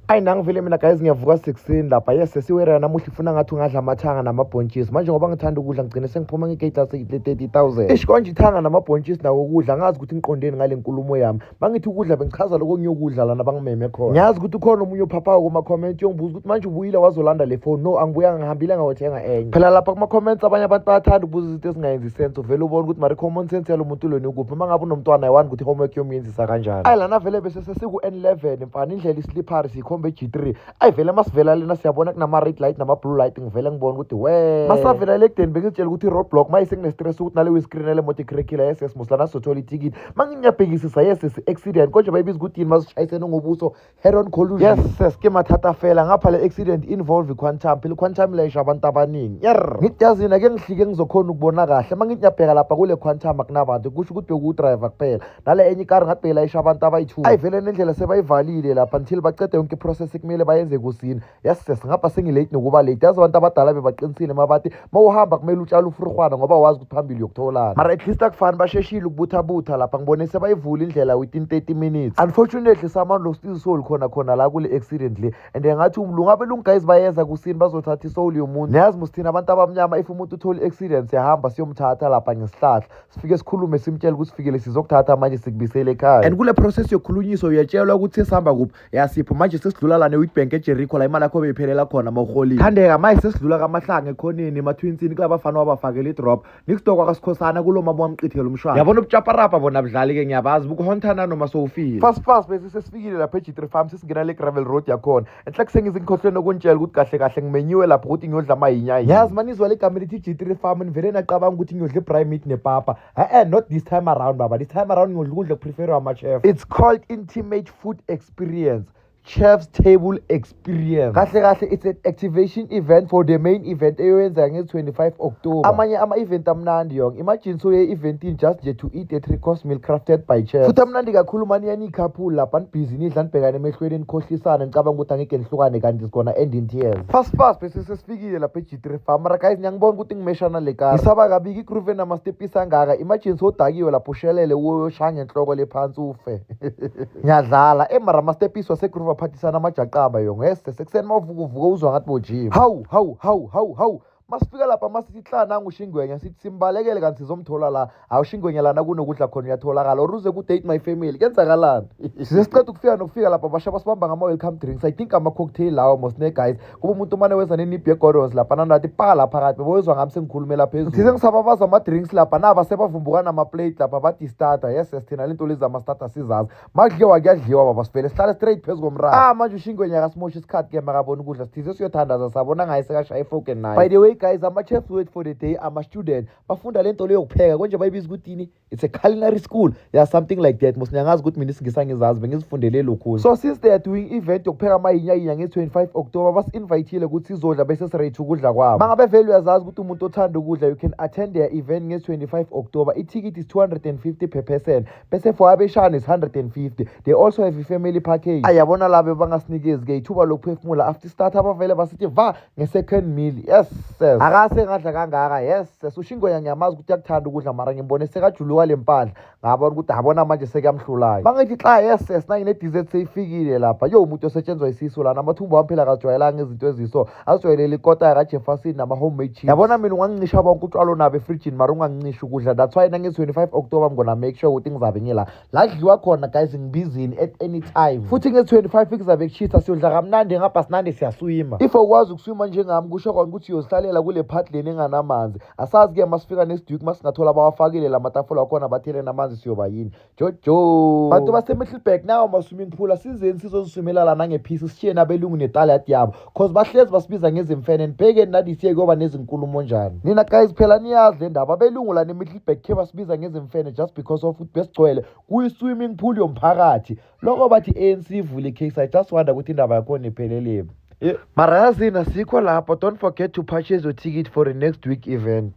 Ayi nangivele mina guys ngiyavuka 16 lapha yes sesiwera namuhla ifuna ngathi ungadla amathanga namabhontshisi manje ngoba ngithanda ukudla ngigcine sengiphuma ngegate lase 30,000 ish konje ithanga namabhontshisi nawo ukudla ngazi ukuthi ngiqondeni ngale nkulumo yami bangithi ukudla bengichaza lokho ngiyokudla lana bangimeme khona ngiyazi ukuthi ukhona omunye uphaphayo kuma comment yongibuza ukuthi manje ubuyile wazolanda le phone no angibuyanga ngihambile ngawothenga enye phela lapha kuma comments abanye abantu bayathanda ukubuza izinto ezingayenzi sense uvela ubona ukuthi mari common sense yalo muntu lweni ukuphi uma ngabe unomntwana ayiwani ukuthi homework yomyenzisa kanjani ayi lana vele bese sesiku N11 mfana indlela islippery sikhombe G3 ayi vele masivela lena siyabona kunama red light nama blue light ngivele ngibona ukuthi we masavela lekudeni bengitshela ukuthi roadblock mayise kune stress ukuthi nale screen ele moto crackila yes muslana sothola itikiti manginyabhekisisa yes accident konje bayibiza ukuthi yini masishayisene ngobuso head on collision yes skema thatha fela ngapha le accident involve quantum phela quantum leisha abantu abaningi ngityazi na ke ngihlike ngizokhona ukubona kahle manginyabheka lapha kule quantum akunabantu kusho ukuthi beku driver kuphela nale enye car ngathi beyisha abantu abayi2 ayi vele nendlela sebayivalile lapha until baqede yonke process kumele bayenze kusini yes ngapha sengilate nokuba late yazi abantu abadala bebaqinisile mabathi mawuhamba kumele utshala ufurhwana ngoba wazi ukuthi phambili yokutholana mara at least akufani basheshile ukubutha lapha ngibone sebayivula indlela within 30 minutes unfortunately someone lost his soul khona la kule accident le and ngathi umlungu abelungu guys bayeza kusini bazothatha isoul yomuntu niyazi musithina abantu abamnyama if umuntu uthola accident siyahamba siyomthatha lapha ngesihlahla sifike sikhulume simtshela ukuthi sifikele sizokuthatha manje sikubisele ekhaya and kule process yokhulunyiso uyatshelwa ukuthi sesihamba kuphi yasipho manje sesidlula la neWitbank eJericho la imali yakho beyiphelela khona mawuholile khandeka manje sesidlula kamahlanga ekhoneni ematwinsini kulabafana wabafakela idrop nikstokwa akasikhosana kulo mama wamqithela umshwana yabona ubuchaparapa bona abudlali ke ngiyabazi bukuhontana noma sowufile fast bese sesifikile lapha eG3 farm sesingena le gravel road yakhona enhla kusengiza ngikhohlwe ukuntshela ukuthi kahle ngimenyiwe lapha ukuthi ngiyodla amayinya yazi manizwa le gama lithi G3 farm nivele naqabanga ukuthi ngiyodla prime meat nepapa not this time around baba this time around ngiyodla ukudla prefer ama chef it's called intimate food experience Chef's Table Experience kahle it's an activation event for the main event eyoyenza nge-25 October amanye ama-event amnandi yonke imagine so ye-event in just to eat a 3-course meal crafted by chefs futhi amnandi kakhulu mani yani ikhaphula lapha nibhizi nidla nibhekane emehlweni nikhohlisana ngicabanga ukuthi angeke nihlukane kanti sikhona end in tears fast bese sesifikile lapha eG3 farm mara guys ngiyangibona ukuthi ngimeshana le car ngisaba kabiki igroove namastepisi angaka imagine so dakiwe lapho ushelele uyoshaya enhloko lephansi ufe ngiyadlala mara amastepisi wasegroove phathisana amajaqaba yonke sekuseni mavuka uzwa ngathi bojima hawu masifika lapha masisihlana nangushingwenya sithi simbalekele kanti sizomthola la awushingwenya lana kunokudla khona uyatholakala oruze ku date my family kenzakalani sisiceda ukufika lapha basha basibamba ngama welcome drinks I think ama cocktail lawo mosne guys kuba umuntu manje weza neniphi egorons lapha nanathi phala phakathi beboyezwa ngami sengikhulumela phezulu size ngisababaza ama drinks lapha naba sebavumbukana ama plate lapha bathi starter yes sithina lento lezi ama starter sizazi makudliwa kuyadliwa baba sivele sihlale straight phezulu komraro manje ushingwenya akasimosha isikhathi ke makabona ukudla sithize siyothandaza sabona ngaye sekashaya ifoken naye by the way guys ama-chefs wait for the day ama-student bafunda lento leyo kupheka konje bayibiza ukuthi yini it's a culinary school yeah something like that ngiyangazi ukuthi mina isingisa ngizazi bengizifundele lokhu so since they are doing event yokupheka amayinya nge-25 October basi-invitile ukuthi sizodla bese sirethi ukudla kwabo mangabe vele uyazazi ukuthi umuntu othanda ukudla you can attend their event nge-25 October i-ticket is 250 per person bese for abeshana is 150 they also have a family package ayabona labo bangasinikezi-ke ithuba lokuphefumula after start abavele basithi va nge-second meal yes akase ngadla kangaka yes ushingwenya ngiyamazi ukuthi uyakuthanda ukudla mara ngimbone sekajuluka le mpahla ngabona ukuthi abona manje sekuyamhlulayo bangithi xa yes nangine dessert seyifikile lapha yo umuntu osetshenzwa isiso lana amathumbu wami phela akajwayelanga izinto eziso azijwayelele ikota kaJefferson nama homemade cheese yabona mina ungangicisha bonke utshwalo nabo efridgini mara ungangicisha ukudla that's why nange-25 October ngona make sure ukuthi ngizabe ngila la kudliwa khona guys ngibizini at any time futhi nge-25 kuzabe kushisa siyodla kamnandi ngapha sinande siyaswima if ukwazi ukuswima njengami kusho kona ukuthi uyozihlalela kule part leni enganamanzi asazi-ke masifika nesidwiki masingathola bawafakile la matafula wakhona bathele namanzi siyoba yini jojo bantu base-Middelburg nawo ma-swimming pool asizeni sizoziswimela la nangephisi sishiye nabelungu netaliyati yabo cause bahlezi basibiza ngezimfene nibhekeni nathi siye kuyoba nezinkulumo njani nina guys phela niyazi le ndaba abelungu la ne-Middelburg khe basibiza ngezimfene just because of ukuthi besigcwele kuyi-swimming pool yomphakathi lokho bathi ANC ivule icase I just wonder ukuthi indaba yakhona ipheleleni mara yazini asikho lapho don't forget to purchase your ticket for the next week event